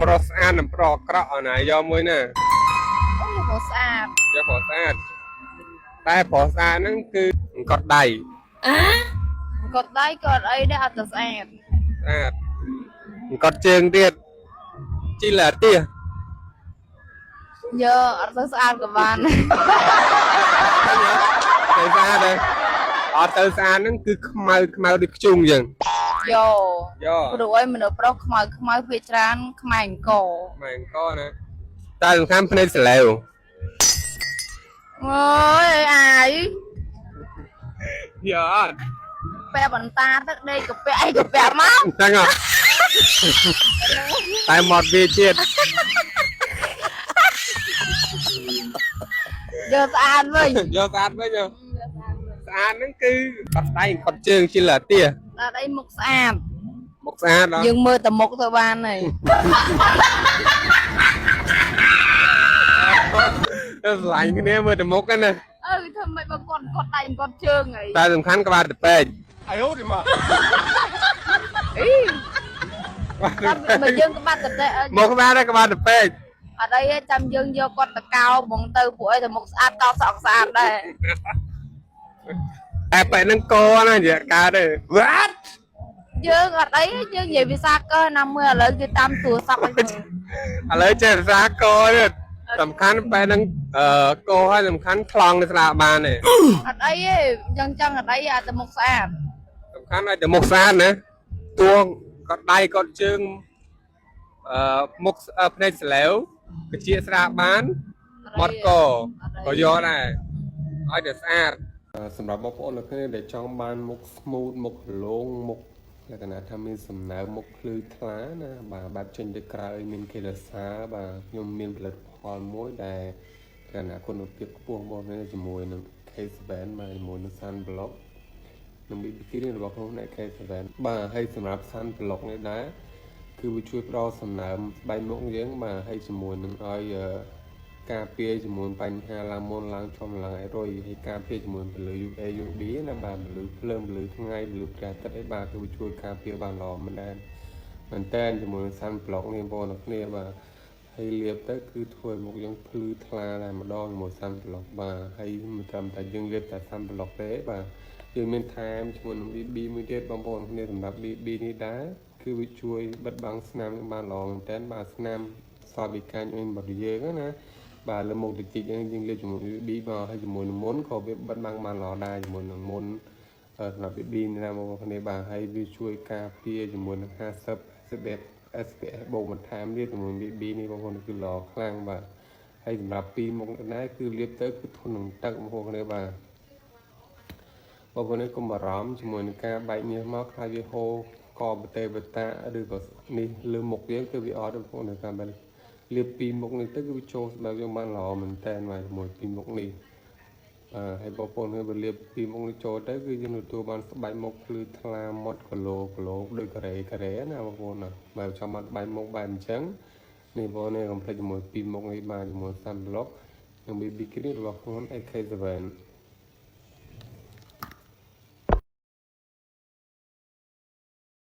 ប្រុសស្អាតនិងប្រុសអាក្រក់អណាយកមួយណាអូយព្រោះស្អាតយកប្រុសស្អាតតែប្រុសស្អាតហ្នឹងគឺកត់ដៃគាត់ដៃគាត់អីដែរអត់ទៅស្អាតស្អាតកត់ជើងទៀតជីឡាទៀសយកអត់ទៅស្អាតក៏បានទៅស្អាតទេអត់ទៅស្អាតហ្នឹងគឺខ្មៅដូចខ្ជុងអញ្ចឹងយកព្រោះអីមនុស្សប្រុសខ្មៅភាគច្រើនខ្មែរអង្គណាតែសំខាន់ភ្នែកស្លាវអូយអាយយកអត់ពាក់បន្តាទៅដេកកាពះអីកាពះមកចឹងហ៎តែមកវាទៀតយកស្អាតវិញយកស្អាតវិញស្អាតហ្នឹងគឺកត់ដៃកត់ជើងជីឡាទៀសអត់អីមុខស្អាតដល់យើងមើលតែមុខទៅបានហើយស្លាញ់គ្នាមើលតែមុខហ្នឹងណាធ្វើម៉េចបើគាត់ដៃគាត់ជើងហីតែសំខាន់ក្បាលទៅពេកអាយអូឌីម៉ាបើយើងក្បាត់តែមកក្បាលទៅក្បាលទៅពេកអត់អីទេចាំយើងយកគាត់ទៅកោបងទៅពួកអីតែមុខស្អាតកោសក់ស្អាតដែរតែបែរហ្នឹងកណានិយាយកើតទេ What យើងអត់អីយើងនិយាយភាសាកោណាមួយឥឡូវគឺតាមទូរស័ព្ទឲ្យឥឡូវចេះភាសាកទៀតសំខាន់បែរហ្នឹងកហើយសំខាន់ខ្លងនៅស្ដារបានទេអត់អីទេចឹងអត់អីតែមុខស្អាតសំខាន់ឲ្យតែមុខស្អាតណាទួងគាត់ដៃគាត់ជើងមុខភ្នែកស្លាវកជាស្ដារបានមាត់កក៏យកដែរឲ្យតែស្អាតសម្រាប់បងប្អូនលោកគ្នាដែលចង់បានមុខ smooth មុខលោងមុខលក្ខណៈថាមានសំណើមមុខភ្លឺថ្លាណាបាទបែបចេញទៅក្រៅមានគេរសាបាទខ្ញុំមានផលិតផលមួយដែលលក្ខណៈគុណភាពខ្ពស់មកជាមួយនឹង K7 បាទជាមួយនឹង Sunblock នឹង bikini របស់ខ្ញុំនៅ K7 បាទហើយសម្រាប់ Sunblock នេះដែរគឺវាជួយផ្ដល់សំណើមស្បែកមុខយើងបាទហើយជាមួយនឹងឲ្យការពារជាមួយបញ្ហាឡើងមុនឡើងចំឡើងអីរុយហើយការពារជាមួយពន្លឺ UV UV ណាបាទពន្លឺភ្លើងពន្លឺថ្ងៃពន្លឺព្រះអាទិត្យអីបាទគឺជួយការពារបានល្អមែនតើជាមួយ Sunblock នេះបងប្អូនគ្នាបាទហើយលាបទៅគឺធ្វើឲ្យមុខយើងភ្លឺថ្លាតែម្ដងជាមួយ Sunblock បាទហើយមិនត្រឹមតែយើងលាបតែ Sunblock ទេបាទយើងមានថែមជាមួយនឹង BB មួយទៀតបងប្អូនគ្នាសម្រាប់ BB នេះដែរគឺវាជួយបិទបាំងស្នាមបានល្អមែនតើបាទស្នាមសល់ពីកាញ់របស់យើងណាបាទលើមុខតិចយើងលាបជាមួយ BB មកហើយជាមួយនឹងមុនក៏វាបិទបាំងបានល្អដែរជាមួយនឹងមុនសម្រាប់ BB នេះណាបងប្អូនគ្នាបាទហើយវាជួយការពារជាមួយនឹង50 SPF បូកបន្ថែមទៀតជាមួយ BB នេះបងប្អូនគឺល្អខ្លាំងបាទហើយសម្រាប់ពីមុខនេះគឺលាបទៅគឺធន់នឹងទឹកបងប្អូនគ្នាបាទបងប្អូននេះកុំបារម្ភជាមួយនឹងការបែកញើសមកខ្លាចវាហូរកបតេបតាឬក៏នេះលើមុខយើងគឺវាអត់បងប្អូននៅតាមបែបលាបពីមុខនេះទៅគឺវាចូលស្បែកយើងបានល្អមែនតើបាទជាមួយពីមុខនេះហើយបងប្អូនគេលាបពីមុខនេះចូលទៅគឺយើងទទួលបានស្បែកមុខភ្លឺថ្លាមាត់គីឡូដូចការ៉េណាបងប្អូនណាបើចាំបាត់បែកមុខបែបអញ្ចឹងនេះបងប្អូននេះកុំភ្លេចជាមួយពីមុខនេះបាទជាមួយ Sunblock និង BB Cream របស់ខ្លួន AK7